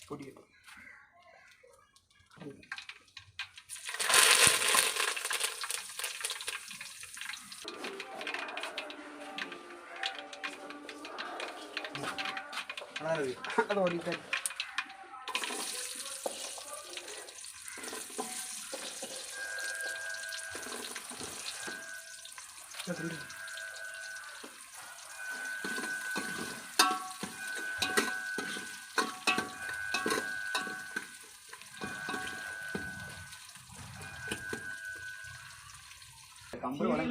கொட்டிக்கிறோம். அதை ஓடிட்டாரு.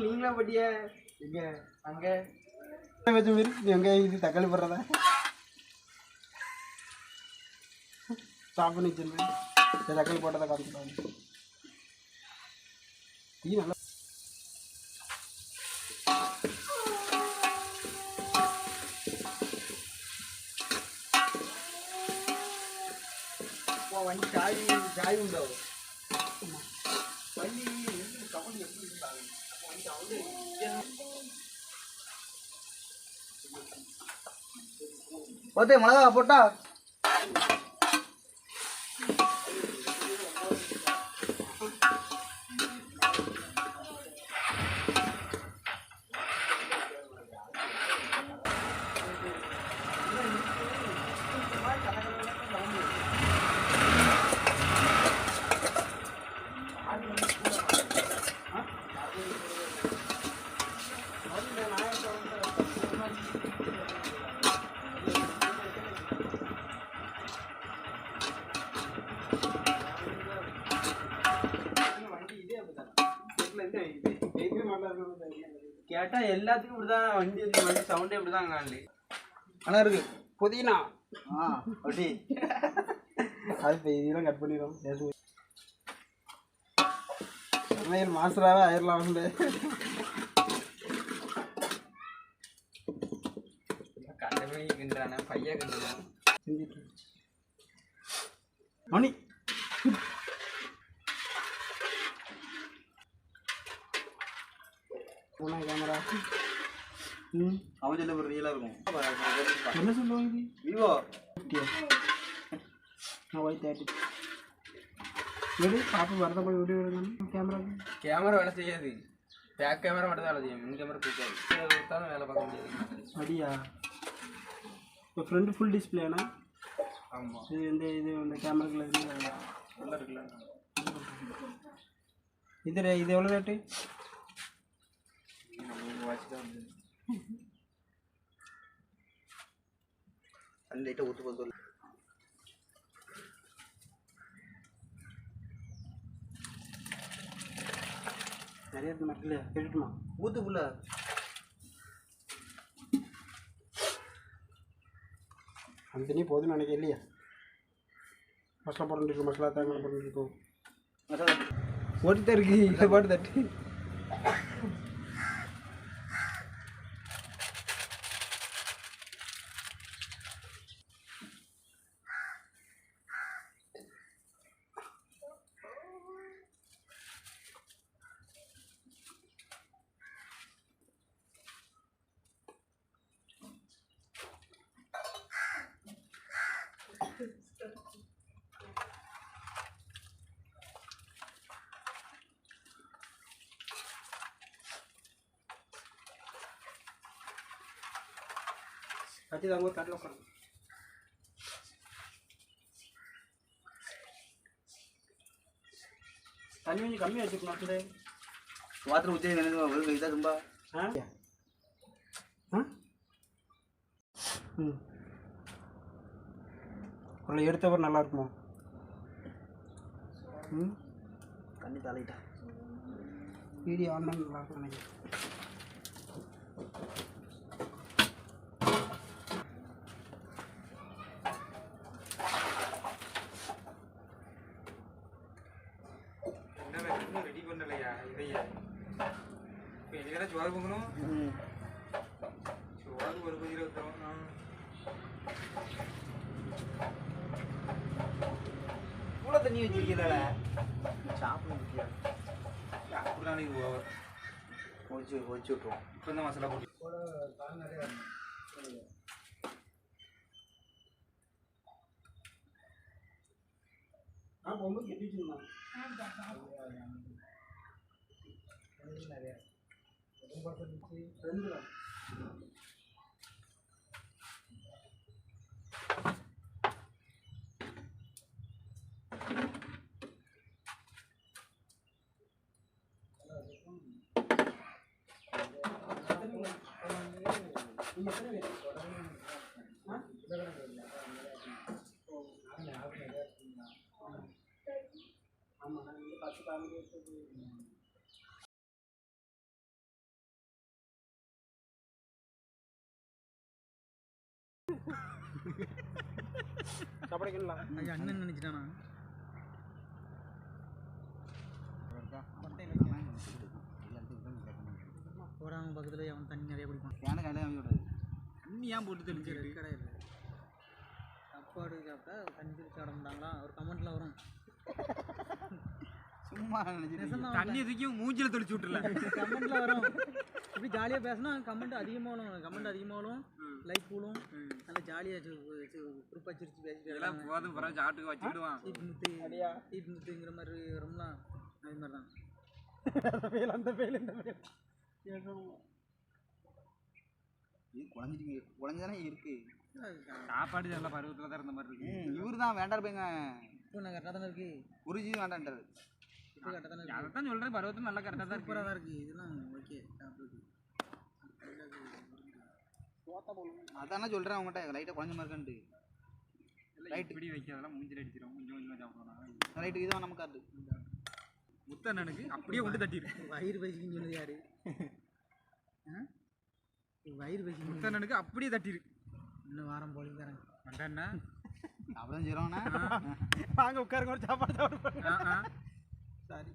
நீங்களா பட்டிய இங்க அங்க எங்க இது தக்காளி போடுறதா ஸ்டாப் பண்ணி வச்சிருந்தேன். தக்காளி போட்டதை காமிச்சிட்டாங்க. இது நல்லா வண்டி சாய் உண்டாகும். வண்டி கவனம் எப்படி இருந்தாங்க வண்டி அவங்க போத்தே மிளகா போட்டா கேட்டா எல்லாத்துக்கும் இப்படிதான் வண்டி வண்டி சவுண்டே இப்படிதான் காணலி. நல்லா இருக்கு புதினா. அப்படி அது இப்போ இதெல்லாம் கட் பண்ணிடும். சமையல் மாஸ்டராகவே ஆயிடலாம் வந்து. கண்டமே கிண்டுறானே பையா கிண்டுறான் செஞ்சுட்டு மணி கேமரா. அவன் சொல்ல ஒரு ரியலாக இருக்கும். என்ன சொல்லுவாங்க இது? விவோ Y30 வீடு பாப்பா வரத போய் வீடியோ எடுக்கணும். கேமரா வேலை செய்யாது. பேக் கேமரா மட்டும் தான் வேலை செய்யும். முன் கேமரா பிடிக்காது. கொடுத்தாலும் வேலை பார்க்க முடியாது. அப்படியா? இப்போ ஃப்ரண்ட் ஃபுல் டிஸ்பிளேனா? ஆமாம். இது இந்த கேமராக்குள்ள நல்லா இருக்குல்ல. இது எவ்வளோ ரேட்டு? லைட்டாக ஊற்று போது நிறைய இருக்கு மக்கள். கேட்டுமா ஊற்றுக்குள்ள அந்த தண்ணி போதுன்னு நினைக்க இல்லையா? மசாலா போட்டுருக்கோம். மசாலா தேங்காய் போட்டுருக்கோம். மசாலா ஓட்டித்தான் இருக்கு. இதை போட்டு தட்டு கட்டி தாங்க. ஒரு காட்டில் உட்காந்து தண்ணி கொஞ்சம் கம்மியாக வச்சுக்கணும். அப்படியே வாட்டர் ஊற்றி நினைவு இதாக ரொம்ப உள்ள எடுத்தவர் நல்லா இருக்குமா? தண்ணி தலையிட்டா வீடியோ ஆன் பண்ணி நல்லா இருக்கும் நினைக்கிறேன். ரெடி பண்ணலையா இதையா? இப்போ இதுக்கெல்லாம் சோறு பொங்கணும். சோறு ஒரு கொஞ்சம் வைக்கிறோம். கூட தண்ணி வச்சிருக்கீங்களா? சாப்பிட சாப்பிட்றானே இது ஓவர் ஒழிச்சு விட்டுருவோம். இப்போ தான் மசாலா போட்டு போகும்போது கட்டி வச்சுருந்தான் நிறையா ரெண்டு தான் அண்ணன் நினைச்சிட்டானா போடாம பக்கத்துல அவன் தண்ணி நிறைய குடிப்பான் கேன கையில வாங்கி விடாது தண்ணி ஏன் போட்டு தெளிச்சு கிடையாது சாப்பாடு சாப்பிட்டா தண்ணி தெளிச்சு விட மாட்டாங்களா ஒரு கமெண்ட்ல வரும் சும்மா தண்ணி எதுக்கும் மூஞ்சில தெளிச்சு விட்டுல கமெண்ட்ல வரும் இப்படி ஜாலியா பேசினா கமெண்ட் அதிகமாகும் லைக் கூடும் நல்லா ஜாலியா குரூப்பா சிரிச்சு பேசிட்டு போதும் பிறகு சாப்பிட்டு வச்சுக்கிடுவான் ஈட்முத்துங்கிற மாதிரி வரும்லாம் அது மாதிரி தான் அந்த ஃபெயில் இந்த ஃபெயில் இது குழஞ்சானே இருக்கு சாப்பாடு நல்ல பருவத்தில் தான் இருந்த மாதிரி இருக்கு இவரு தான் வேண்டாம் போய்ங்க இப்போ நான் கரெக்டாக தானே இருக்கு குருஜி வேண்டான்ட்டாரு இப்போ கரெக்டாக தானே இருக்கு அதான் சொல்கிறேன் பருவத்தில் நல்லா கரெக்டாக தான் சூப்பராக தான் இருக்குது இதெல்லாம் ஓகே சாப்பிடுது அதானே சொல்கிறேன் அவங்ககிட்ட லைட்டாக குழஞ்ச மாதிரி இருக்கான்ட்டு லைட் இப்படி வைக்கிறதெல்லாம் மூஞ்சில் அடிச்சிடும் கொஞ்சம் கொஞ்சமாக சாப்பிடணும் ரைட்டுக்கு இதான் நமக்கு காட்டு முத்தண்ணனுக்கு அப்படியே கொண்டு தட்டிடு வயிறு பசிக்குன்னு சொன்னது யாரு வயிறு பசி முத்தண்ணனுக்கு அப்படியே தட்டிடு இன்னும் வாரம் போலி தரேன் வந்தேன்னா அப்படிதான் செய்கிறோண்ணா வாங்க உட்காருங்க ஒரு சாப்பாடு சாப்பிடுவாங்க சரி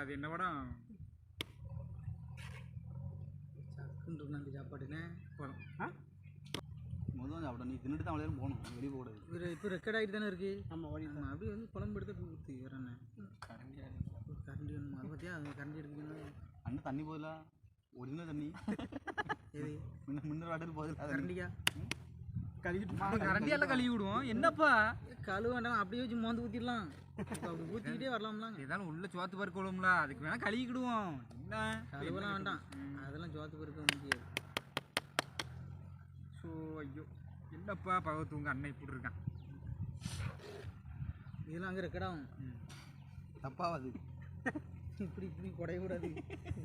அது என்ன படம் சக்குன்னு அந்த சாப்பாடுன்னு போதும் முதல் சாப்பிடும் நீ தின்னுட்டு தான் அவ்வளோ போகணும் வெளியே போகக்கூடாது இவர் இப்போ ரெக்கார்ட் ஆகிட்டு தானே இருக்கு ஆமாம் வழி அப்படியே வந்து குழம்பு எடுத்து ஊற்றி வேற என்ன கரண்டி வேணுமா அதை பற்றியா அது கரண்டி எடுக்கணும் அண்ணன் தண்ணி போதில்ல ஒரிஜினல் தண்ணி எது மின்னல் வாட்டர் போதில்ல கரண்டியா கழுவிட்டு கரண்டியெல்லாம் கழுவி விடுவோம் என்னப்பா கழுவ வேண்டாம் அப்படியே வச்சு மோந்து ஊற்றிடலாம் அப்படி ஊற்றிக்கிட்டே வரலாம்லாம் ஏதாலும் உள்ள சோத்து பருக்க விடுவோம்ல அதுக்கு வேணால் கழுவிக்கிடுவோம் என்ன கழுவலாம் வேண்டாம் அதெல்லாம் சோத்து பருக்க முடியாது ஸோ ஐயோ என்னப்பா பகவத்து உங்கள் அண்ணன் இப்படி இருக்கான் இதெல்லாம் அங்கே ரெக்கடாகும் தப்பாவது இப்படி குறையக்கூடாது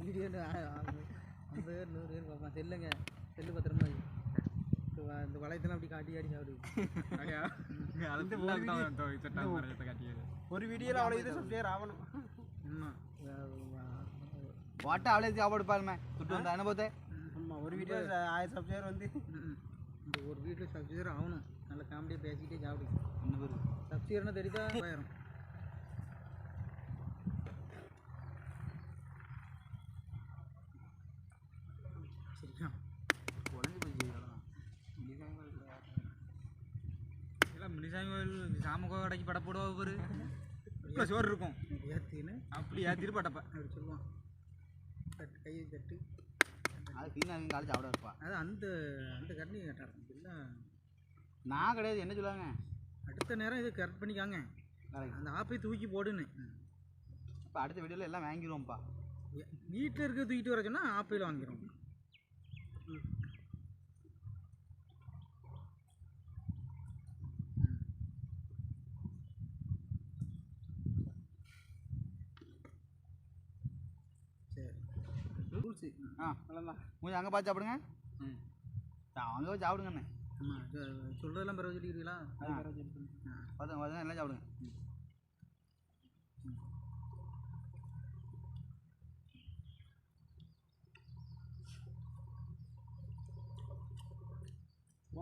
வீடியோ 50 பேர் 100 பேர் பார்ப்பான் செல்லுங்க செல்லு பத்திரமா இந்த வளையத்தெல்லாம் அப்படி காட்டி சாப்பிடு ஒரு வீடியோவில் அவ்வளோ இது சப்ஸ்கிரைபர் ஆகணும் வாட்டை அவ்வளோ சாப்பாடு பாருமே சுட்டு வந்த அனுபவத்தை ஆமாம் ஒரு வீடியோ 1000 சப்ஸ்கிரைபர் வந்து இந்த ஒரு வீட்டில் சப்ஸ்கிரைபர் ஆகணும் நல்லா காமெடியாக பேசிக்கிட்டே சாப்பிடு என்ன பேர் சப்ஸ்கிரைபர்னா தெரியுதா போயிடும் சரியா உடஞ்சி போச்சு எல்லாம் மினிசாமி கோயில் சாம கடைக்கு பட போடுவா ஒரு இப்போ சோறு இருக்கும் ஏற்றின்னு அப்படி ஏற்றிட்டு பட்டப்பா அப்படி சொல்லுவான் தட்டு கையை தட்டு அது கிளீனாக காலேஜ் சாப்பிட இருப்பா அது அந்த அந்த கரண்டி கேட்டார் இல்லை நான் கிடையாது என்ன சொல்லுவாங்க அடுத்த நேரம் இது கரெக்ட் பண்ணிக்காங்க அந்த ஆப்பை தூக்கி போடுன்னு இப்போ அடுத்த வீடியோவில் எல்லாம் வாங்கிடுவோம்ப்பா வீட்டில் இருக்க தூக்கிட்டு வர சொன்னால் ஆப்பையில் வாங்கிடுவோம் ரூல்ஸு நல்லா கொஞ்சம் அங்கே பார்த்து சாப்பிடுங்க அங்கே போய் சாப்பிடுங்கண்ணே ஆமாம் சொல்கிறதெல்லாம் பிறகு சொல்லிக்கிறீங்களா பார்த்து எல்லாம் சாப்பிடுங்க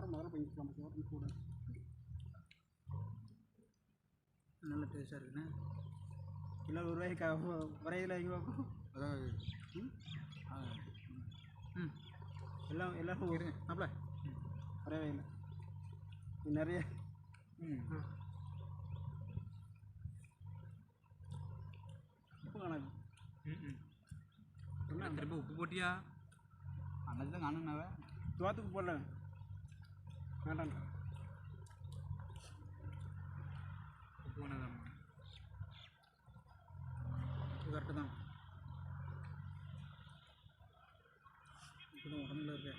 முதல்ல பண்ணிக்கலாம் கூட நல்ல டேஸ்ட்டாக இருக்குண்ணே கிலோ ₹1 வாங்கி பார்ப்போம் எல்லாம் இருங்க அப்பல வரவே இல்லை நிறைய உப்பு காணாது திரும்ப உப்பு போட்டியா அன்னைக்கு தான் காணுனாவே தோத்துக்கு போடல வேண்டாம் உப்பு வேணாம் கரெக்டு தான். இப்போதான் உடம்புல இருக்க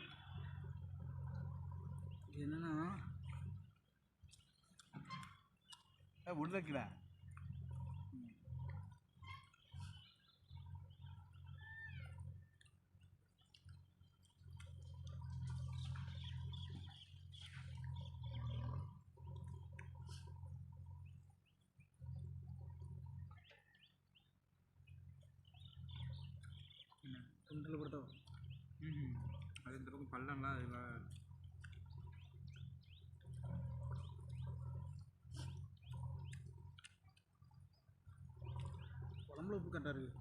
இது என்னன்னா உருளைக்கிழ துண்டில் கொடுத்தோ. அது இந்த பக்கம் பள்ளம்லாம் அதில் உடம்புல உப்பு கரெக்டாக இருக்குது.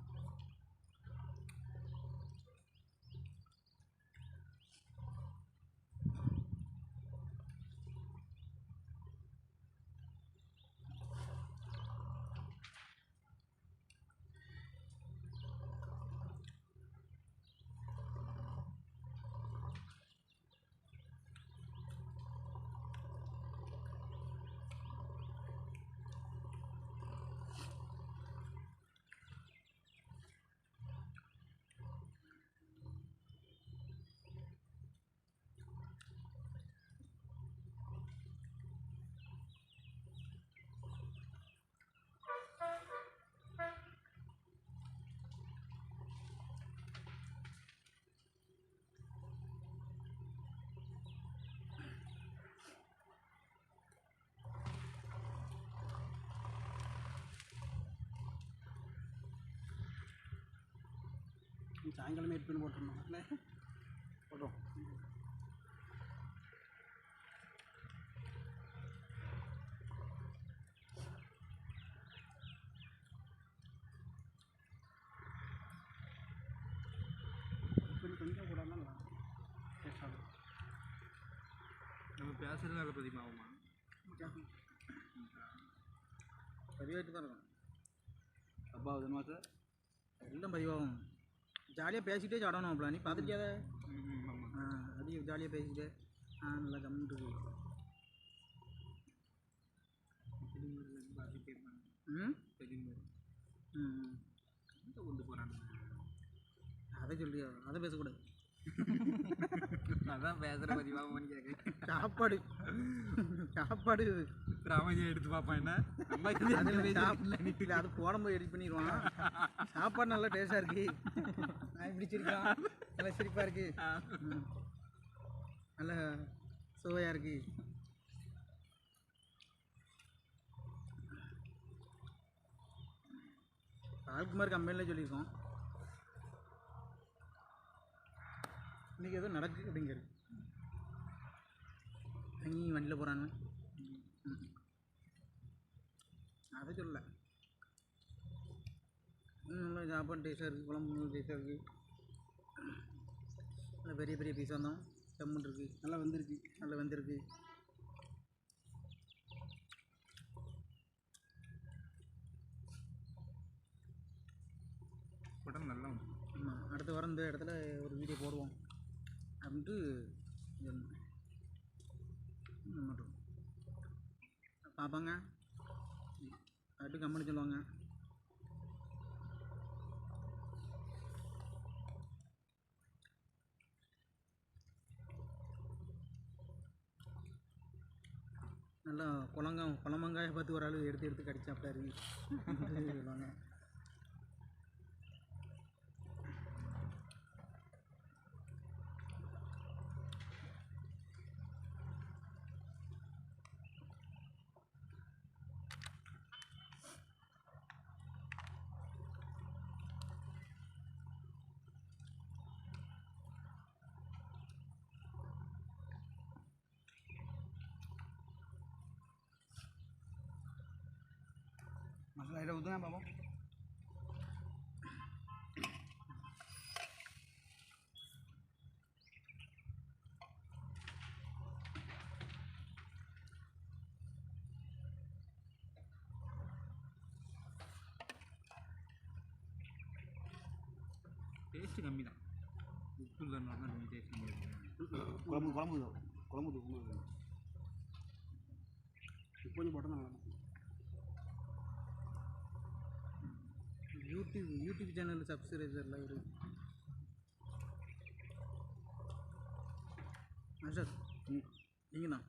சாயங்காலமே எட் பண்ணி போட்டுருந்தோம் இல்லை போட்டோம். கொஞ்சம் கூடாது பேசாது நம்ம பேசுகிறது நல்ல பதிவாகுமா? பதிவாகிட்டு தான் இருக்கும். அப்பா அது மாதம் எல்லாம் பதிவாகும். ஜாலியாக பேசிக்கிட்டே சாடணும். நீ பார்த்துட்டியாத அது ஜாலியாக பேசிக்கிட்டே நல்லா கம்மிட்டு இருக்கு. கொண்டு போகிறாங்க அதை சொல்லியா? அதை பேசக்கூடாது. அதான் பேசுகிற பதிவாகுமான்னு கேட்குறேன். சாப்பாடு சாப்பாடு ராமஜி எடுத்து பார்ப்பான் என்ன இல்லை அது போடும்போது எடிட் பண்ணிடுவான். சாப்பாடு நல்லா டேஸ்டாக இருக்கு. நான் பிடிச்சிருக்கான் நல்லா சிரிப்பாக இருக்கு. நல்லா சுவையாக இருக்கு. பால்குமார் கம்பெனியில் சொல்லியிருக்கோம். இன்றைக்கி ஏதோ நடக்கு அப்படிங்கிறது. நீ வண்டியில் போகிறான்னு அதை சொல்லல. நல்லா சாப்பாடு டேஸ்ட்டாக இருக்குது. குழம்பு டேஸ்ட்டாக இருக்குது. நல்லா பெரிய பெரிய பீஸாக இருந்தோம். செம்மன் இருக்குது. நல்லா வெந்திருக்கு. நல்லா வெந்திருக்கு. உடம்பு நல்லா ஆமாம். அடுத்த வாரம் இந்த இடத்துல ஒரு வீடியோ போடுவோம் அப்படின்ட்டு மட்டும் பார்ப்பாங்க. அதுட்டு கம்பெனி சொல்லுவாங்க. நல்லா குழம்பங்காயை பார்த்து ஒரு ஆள் எடுத்து எடுத்து கடிச்சு சாப்பிட்டாரு சொல்லுவாங்க. மசாலா இதில் ஊற்றுனா பாப்போம். டேஸ்ட்டு கம்மி தான். உப்பு இல்லைன்னா தான் டேஸ்ட் கம்மி. குழம்பு கொஞ்சம் போட்டால் நல்லா இருக்கும். யூடியூப் சேனல் சப்ஸ்கிரைபர்லாம் இருக்கு சார் நீங்கண்ணா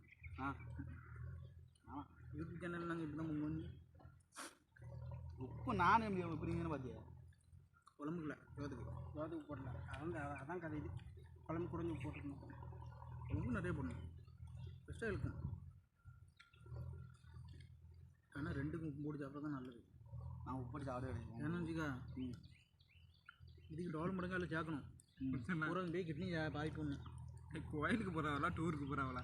யூடியூப் சேனல் நாங்கள் இப்படி தான் முன் உப்பு நானும் எப்படி எப்படிங்கன்னு பார்த்தியா குழம்புக்குள்ள ஜோதுக்கு போடல அதான் கதை இது குழம்பு குறைஞ்சி போட்டுக்கணும் குழம்பு நிறைய போடணும் பெஸ்ட்டாக இருக்கும் ஆனால் ரெண்டுக்கும் உப்பு போட்டு சாப்பிட்றது தான் நல்லது நான் உப்பு போட்டு சாப்பிட கிடையாது ஏன்னு வச்சுக்கா இதுக்கு டோல் மடங்கு அதில் சேர்க்கணும் பூரா போய் கிட்னி பாதிக்கணும் கோயிலுக்கு போகிறவளா டூருக்கு போகிறவளா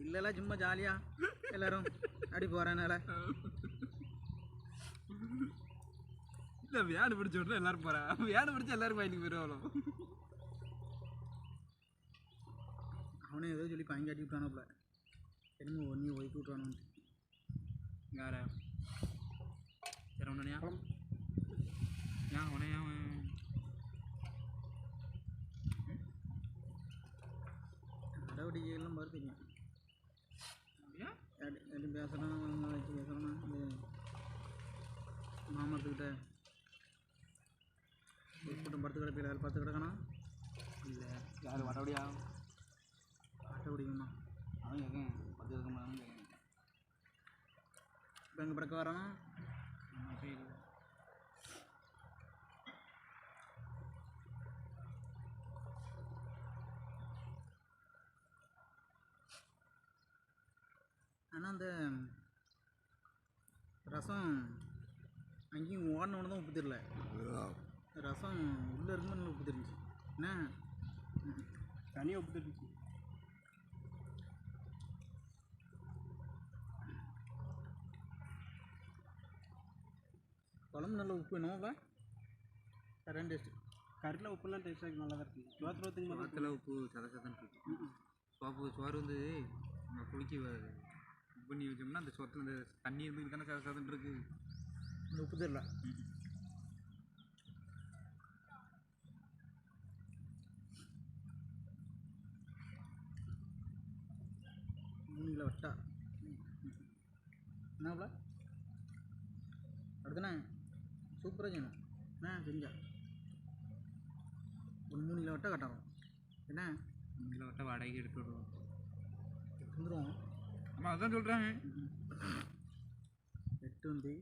இல்லைல்ல சும்மா ஜாலியாக எல்லோரும் அடி போகிறேனால இல்லை வேடு பிடிச்ச விட்டு எல்லோரும் போகிறேன் வேடு பிடிச்சா எல்லோரும் கோயிலுக்கு போயிடுவாளோ அவனே ஏதோ சொல்லி பாய்காட்டி விட்டானப்பல என்னமோ ஒன்றையும் ஒதுக்கி விட்டானு யார சரவணனியா ஏன் அவனே நடவடிக்கைகள்லாம் பார்த்துங்க எப்படி பேசுகிறான் வச்சு பேசுகிறான் மாமரத்துக்கிட்ட கூட்டம் படுத்து கிடப்பில் யாரும் பார்த்து கிடக்கணும் இல்லை யார் வட்டபடியா ஆட்ட பிடிக்குமா அவன் கேட்கேன் பத்து இருக்க முடியாது கேட்கேன் இப்போ எங்கள் பிறக்க வரானா ஆனால் அந்த ரசம் அங்கேயும் ஓடினோன்னு தான் உப்பு தெரியல ரசம் உள்ளே இருக்கும்போது நல்லா உப்பு தெரிஞ்சு என்ன தனியாக உப்பு தெரிஞ்சு குழம்பு நல்லா உப்பு வேணும்ல கரெண்ட் டேஸ்ட்டு கறியில் உப்புலாம் டேஸ்ட்டாக நல்லா தான் இருக்குது சோத்தில் உப்பு சதசதன் இருக்கு சோறு வந்து நம்ம குளிக்க பண்ணி வச்சோம்னா அந்த சோத்தில் இந்த தண்ணி இருந்துக்கு தானே சதசதன் இருக்குது உப்பு தெரியல மூணில் வட்டா என்னப்ல அடுத்தண்ணே சூப்பராக செய்யணும் என்ன செஞ்சா ஒரு 3 கிலோ வட்டை கட்டணும் என்ன 3 கிலோ வட்டை வாடகைக்கு எடுத்து விடுவோம் வந்துடுவோம் ஆமாம் அதான் சொல்கிறேன் 8 வந்து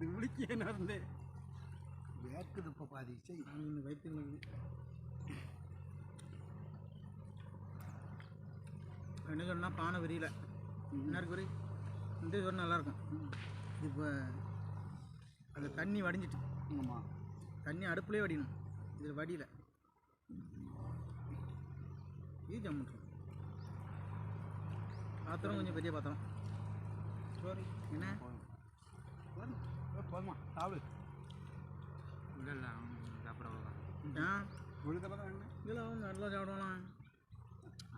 துளிக்கு என்ன இருந்தேன் வேர்க்குது இப்போ பாதி சரி இன்னும் வயிற்று என்ன சொன்னால் பானை விரியல என்ன இருக்கு வரி இந்த சொன்ன நல்லாயிருக்கும் இப்போ அந்த தண்ணி வடிஞ்சிட்டு ஆமாம் தண்ணி அடுப்புலேயே வடியணும் இதில் வடியல இது ஜம்முட்டு பாத்திரம் கொஞ்சம் பெரிய பாத்திரம் சரி என்ன போதுமா சாப்பிடு இல்லை இல்லை சாப்பிட ஏன் ஒரு தடவை தான் வேணும் இதில் அவன் நல்லா சாப்பிடுவான்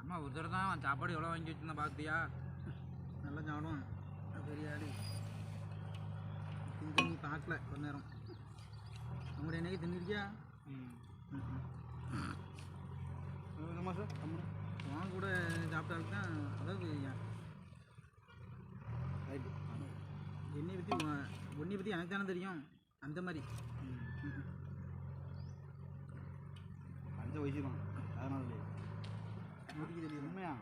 அம்மா ஒரு தடவை தான் அவன் சாப்பாடு எவ்வளோ வாங்கி வச்சுருந்தா பார்த்தியா நல்லா சாப்பிடுவான் பெரிய ஆடி திங்க நீ பார்க்கல கொஞ்ச நேரம் அவங்களோட என்னைக்கு தின்னிருக்கியா ஆமாம் சார் அவன் கூட சாப்பிட்டாலும் தான் அதாவது ரைட்டு என்னை பற்றி எனக்கு தானே தெரியும் அந்த மாதிரி அடுத்த வயசுதான் அதனால முடிக்க தெரியும் உண்மையா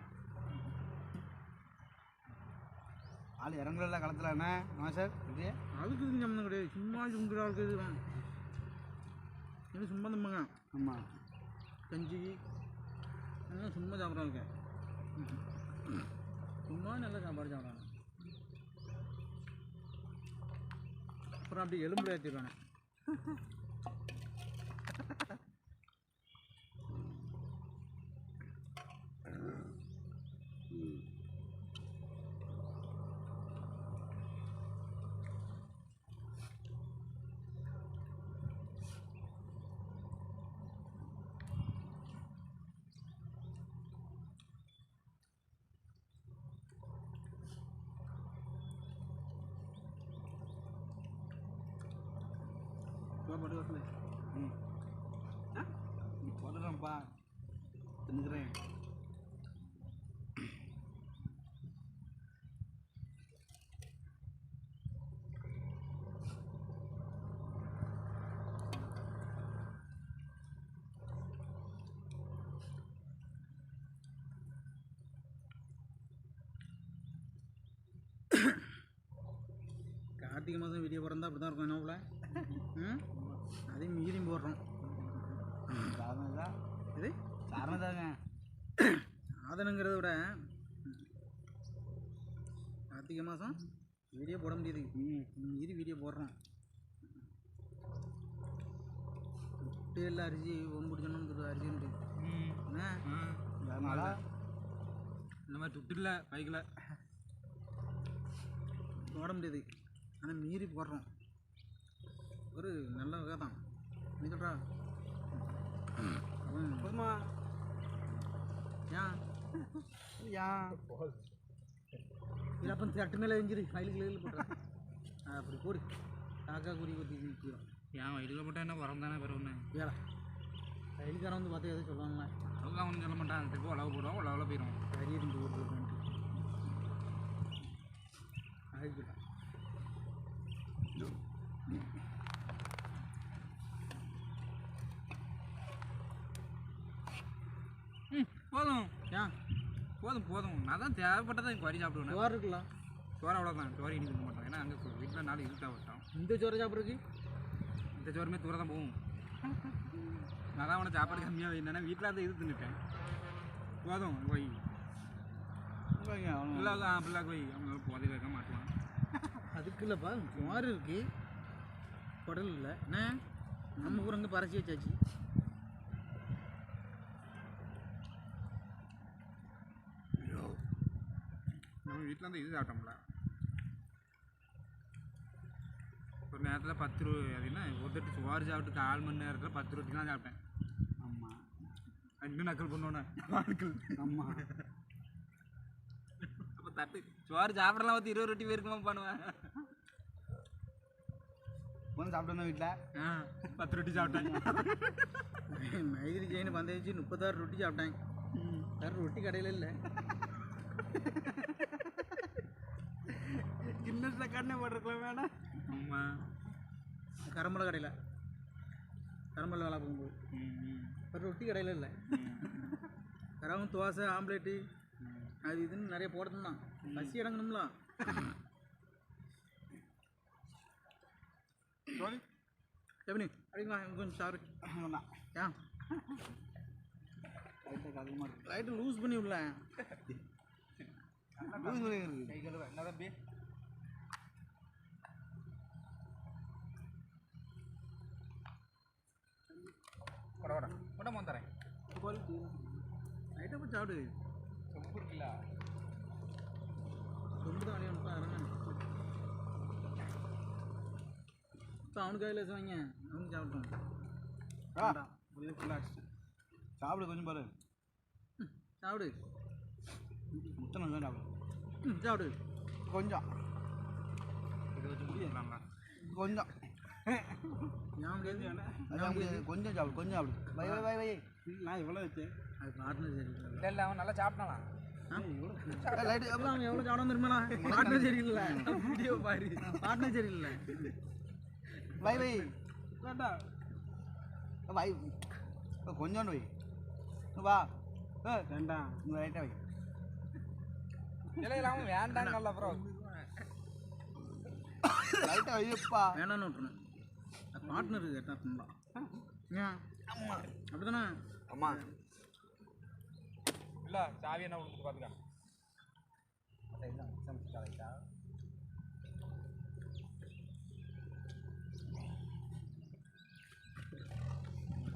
ஆள் இறங்குறல களத்தில் என்ன ஆமாம் சார் இது அதுக்கு இது சம்மந்தம் கிடையாது சும்மா சுங்குற ஆளுக்கு இது இது சும்மா தம்பங்க ஆமாம் கஞ்சி அதெல்லாம் சும்மா சாப்பிட்றாங்க சும்மா நல்லா சாப்பாடு சாப்பிட்றாங்க அப்புறம் அப்படி எலும்புல ஏற்றிடுவானே போட்டு வரல போடுறேன்ப்பா தின்னுக்கிறேன். கார்த்திகை மாதம் வீடியோ போடுறதா அப்படி தான் இருக்கும் என்ன போல. அதையும் மீறியும் போடுறோம். இது சாரணதாங்க சாதனைங்கிறத விட கார்த்திகை மாதம் வீடியோ போட முடியாது, மீறி வீடியோ போடுறோம். விட்டு எல்லாம் அரிசி ஒன்று பிடிச்சோன்னு அரிசி உண்டு இந்த மாதிரி துட்டு இல்லை பைக்கில் போட முடியாது. ஆனால் மீறி போடுறோம். ஒரு நல்ல வகை தான் நீ சொல்கிறா. போதுமா ஏன் இது அப்போ தட்டு மேலே எஞ்சிரு வயலுக்கு போடுறேன். அப்படி போடு காக்கா குறி கொத்தி நிற்கிறோம். ஏன் வயலுக்கு போட்டால் என்ன உரம் தானே பெற ஒன்று ஏடா வயலுக்காரன் வந்து பார்த்து எதுவும் சொல்லுவாங்களா? அதெல்லாம் ஒன்றும் சொல்ல மாட்டான். திருப்பி உழவு போடுவோம், உழவுல போயிடும். கறி இருந்து போட்டுருக்கேன்ட்டு ஆகிக்கிட்டான். போதும் ஏன் போதும் போதும். நான் தான் தேவைப்பட்டதான் எனக்கு வரி சாப்பிடுவேன். சோறு இருக்கலாம், சோறு அவ்வளோதான். சோறு இனி திங்க மாட்டோம். ஏன்னா அங்கே வீட்டில் நாலு இருட்டா விட்டோம். இந்த சோறு சாப்பிட்றதுக்கு இந்த சோறுமே தூரம் தான் போகும். நான் தான் அவனை சாப்பாடு கம்மியாக என்னன்னா வீட்டில் அந்த இது தின்னுட்டேன். போதும் போய் பிள்ளாக்கு பிள்ளாக்கு போய் அவங்க போதையில் இருக்க மாட்டுவான். அதுக்கு இல்லைப்பா சோறு இருக்கு, குடல் இல்லை என்ன நம்ம ஊர் அங்கே பறச்சி வச்சாச்சு. நம்ம வீட்டில் அந்த இது சாப்பிட்டோம்ல ஒரு நேரத்தில் 10 ரூபா. அதுன்னா ஒரு தட்டு சோறு சாப்பிட்டு 1/4 மணி நேரத்தில் 10 ரொட்டிலாம் சாப்பிட்டேன். ஆமாம் இன்னும் நக்கல் பண்ணுவோண்ணே ஆட்கள். ஆமாம் அப்போ தட்டு சோறு சாப்பிடலாம் பார்த்து 20 ரொட்டி பேருக்குமா பண்ணுவேன். ஒன்று சாப்பிட்டோன்னா வீட்டில் 10 ரொட்டி சாப்பிட்டேன். மைகிரி ஜெயின்னு பந்தயிச்சு 36 ரொட்டி சாப்பிட்டேன். வேறு ரொட்டி கடையில் இல்லை. கிண்ண கண்ணை போட்டிருக்கலாம் வேணாம். ஆமாம் கரம்பலை கடையில் கரம்பலை வேலை போகும்போது வேறு ரொட்டி கடையில் இல்லை. கரவும் தோசை ஆம்லேட்டு அது இதுன்னு நிறைய போடணும். பசி இறங்கணும்ல. எப்படி அப்படிங்களா கொஞ்சம் சாரு ஏன் லைட்டு லூஸ் பண்ணி விடல. என்ன தம்பி கொண்டாம தரேன் லைட்டாக போய் சாப்பிடு. ரொம்ப இருக்குல்ல ரொம்ப தான் இறங்க அவனுக்கு கையில் வாங்க அவனுக்கு சாப்பிட்டோம். சாப்பிடு கொஞ்சம் பாரு சாப்பிடு முத்தனை சாப்பிடு சாப்பிடு கொஞ்சம் இதை வச்சு முடியலாம்ல கொஞ்சம் கொஞ்சம் சாப்பிடு கொஞ்சம் சாப்பிடு வை வை வை வை நான் எவ்வளோ வச்சேன் அது பார்ட்னர் சரி இல்லை இல்லை அவன் நல்லா சாப்பிட்டான். லைட்டு அப்புறம் அவன் எவ்வளோ சாப்பிடாம இருப்பானா? பார்ட்னர் சரி இல்லை வீடியோ பாரு பார்ட்னர் சரி இல்லை. வை வை வேண்டாம் வை கொஞ்சோண்டு வை வா வேண்டாம் லைட்டாக வை இல்லை இல்லாமல் வேண்டாம் நல்லா அப்புறம் லைட்டாக வைப்பா வேண்டான்னு விட்டுருணும். பார்ட்னர் கேட்டா ஏன் அம்மா அப்படிதானே? அம்மா இல்லை சாவி என்ன கொடுத்து பார்த்துக்கா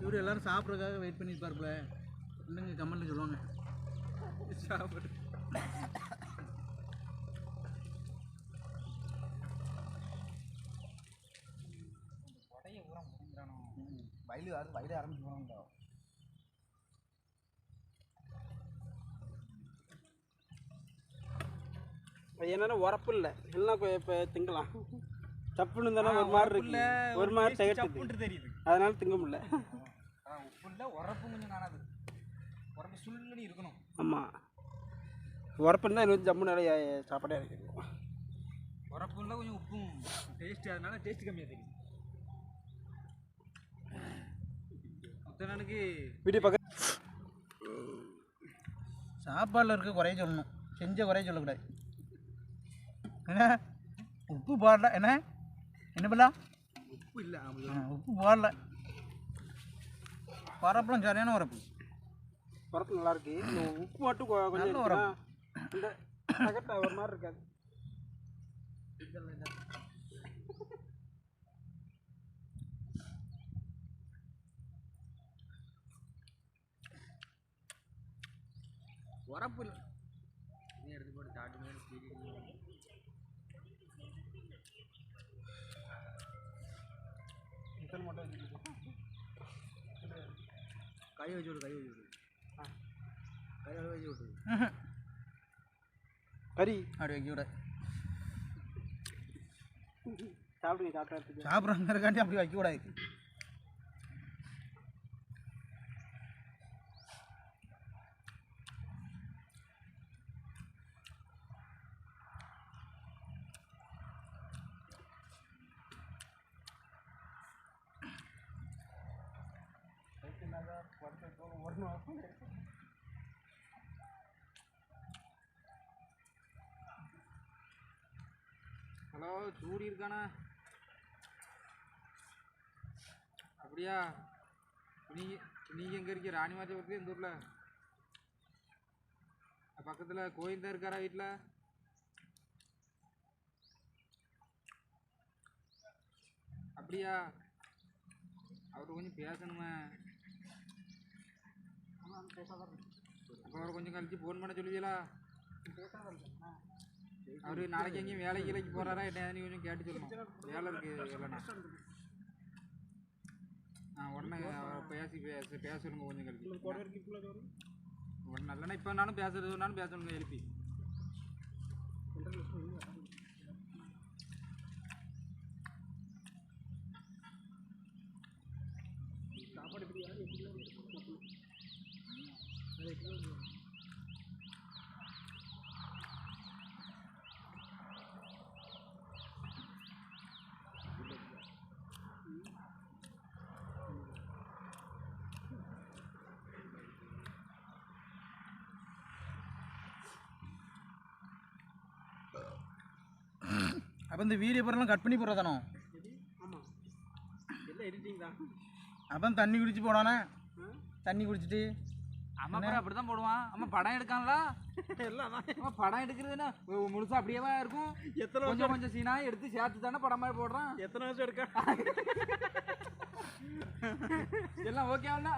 இவரு எல்லாரும் சாப்பிட்றதுக்காக வெயிட் பண்ணியிருப்பாருல. இன்னுங்க கமெண்ட்ல சொல்லுவாங்க சாப்பிடு. கொடையை ஊரம் முடிஞ்சானோ வயலு ஆரம்பிச்சு போனோம்டா. என்னென்ன உரப்பு இல்லை எல்லாம் இப்போ திங்கலாம். சப்புன்னு இருந்தாலும் ஒரு மாதிரி இருக்கு, ஒரு மாதிரி திகட்டுது தெரியுது, அதனால திங்க முடியல. உப்பு இல்லை, உரப்பும் கொஞ்சம் காணாது, உரப்பு சுள்ளுன்னு இருக்கணும். ஆமாம், உரப்பு இருந்தால் இன்னும் ஜம்மு நிறைய சாப்பாடே இருக்குது. உரப்பும் இல்லை, கொஞ்சம் உப்பும் டேஸ்ட்டு, அதனால டேஸ்ட் கம்மியாக தெரியும். மொத்தனானுக்கு வீடியோ பக்கம் சாப்பாடில் இருக்க குறைய சொல்லணும், செஞ்ச குறைய சொல்லக்கூடாது. என்ன உப்பு போடல, என்ன என்ன பண்ணலாம், உப்பு இல்லை, உப்பு போடல, உரப்புலாம் சரியான உரப்பு, உரப்பு நல்லா இருக்கு. உப்பு மட்டும் கொஞ்சம் உரப்பு இந்த பக்கத்தில் ஒரு மாதிரி இருக்காது. உரப்பு இல்லை, எடுத்து போட்டு தாட்டு மேலே மட்டும் கை வச்சு விடு, கை வச்சு விடு, கையால் வச்சு விட்டு கறி அப்படி வைக்க விட சாப்பிடுங்க, சாப்பிட்றாங்க இருக்காண்டி அப்படி வைக்க கூடாது. ஹலோ, சூடி இருக்கானா? அப்படியா? நீங்கள் எங்கே இருக்கீங்க? ராணிமாச்சபுரத்துல இந்த ஊரில் பக்கத்தில் கோயில் தான் இருக்காரா வீட்டில்? அப்படியா? அவர் கொஞ்சம் பேசணுமே, அப்போ அவரை கொஞ்சம் கழிச்சு ஃபோன் பண்ண சொல்லுவீங்களா? அவர் நாளைக்கு எங்கேயும் வேலைக்கு போகிறாரா என்ன, நீ கொஞ்சம் கேட்டு சொல்லணும். வேலை இருக்குது இல்லைண்ணா, உடனே பேசணுங்க கொஞ்சம் கழிச்சு. உடனே இல்லைண்ணா, இப்போ நானும் பேசுறதுனாலும் பேசணுங்க எழுப்பி. அப்போ இந்த வீடியோ பொருள்லாம் கட் பண்ணி போடுறதானோ? ஆமாம், எல்லாம் எடிட்டிங் தான். அப்போ தண்ணி குடிச்சு போடானே, தண்ணி குடிச்சிட்டு அம்மா அப்புறம் அப்படி தான் போடுவான். அம்மா படம் எடுக்கான்ல, எல்லாம் அம்மா படம் எடுக்கிறதுன்னா முழுசாக அப்படியேவா இருக்கும், எத்தனை கொஞ்சம் கொஞ்சம் சீனாக எடுத்து சேர்த்து தானே படம் மாதிரி போடுறான். எத்தனை வருஷம் எடுக்க எல்லாம் ஓகே ஆகல,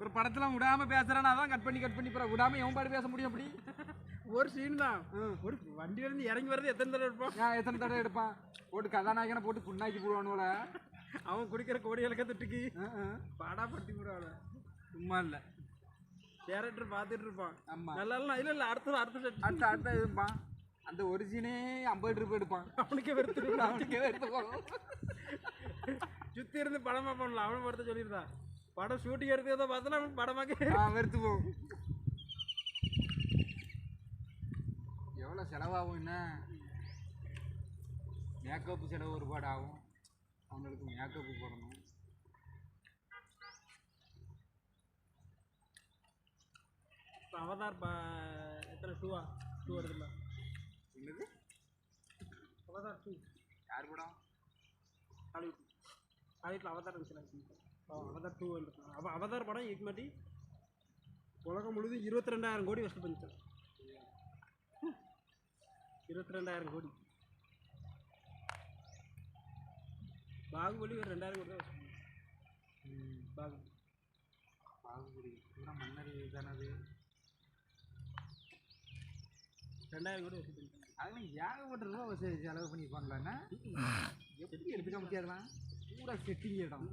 ஒரு படத்துல விடாம பேசுறானா, அதான் கட் பண்ணி போற, விடாம எவன் பாடு பேச முடியும்? அப்படி ஒரு சீன் தான். ஒரு வண்டியில இருந்து இறங்கி வர்றது எத்தனை தடவை எடுப்பான்? எத்தனை தடவை எடுப்பான்? போட்டு கதாநாயகனை போட்டு புண்ணாக்கி போடுவானுல, அவன் குடிக்கிற கோடிகளுக்கு திட்டுக்கு பாடா பட்டி போடுவாங்க. சும்மா இல்லை, கேரக்டர் பார்த்துட்டு இருப்பான். ஆமா, நல்லா இல்லை அடுத்த இருப்பான். அந்த ஒரு சீனே 50 ரூபாய் எடுப்பான். அவனுக்கே வெறுத்து சுற்றி இருந்து படமாக பண்ணலாம். அவனை பொறுத்த சொல்லியிருந்தான், படம் ஷூட்டிங் எடுக்கிறத பார்த்தா அவன் படமாக வெறுத்து போகும். எவ்வளோ செலவாகும், என்ன மேக்கப்பு செலவு ஒரு பாடு ஆகும், அவங்களுக்கு மேக்கப்பு போடணும். அவதார் எத்தனை டூ வருதுல்ல? என்னது அவதார் 2? யார் படம்? ஹாலிவுட்டில் அவதார் இருந்துச்சு. அவதார் 2 வந்துருக்கு. அப்போ அவதார் படம் இதுக்கு மாட்டி உலகம் முழுவதும் 22,000 கோடி வசூல் பண்ணிச்சு. 22,000 கோடி. பாகுபலி ஒரு 2,000 கோடி தான் வசூல். பாகுபலி பூரா மன்னரி தானது, 2,000 கோடி வசூல் பண்ணிச்சு. அதெல்லாம் ஏகப்பட்ட ரூபா செலவு பண்ணியிருப்பாங்களாண்ணா, எப்படி எடுத்துக்க முடியாதுலாம், பூரா செட்டிங் இடம்.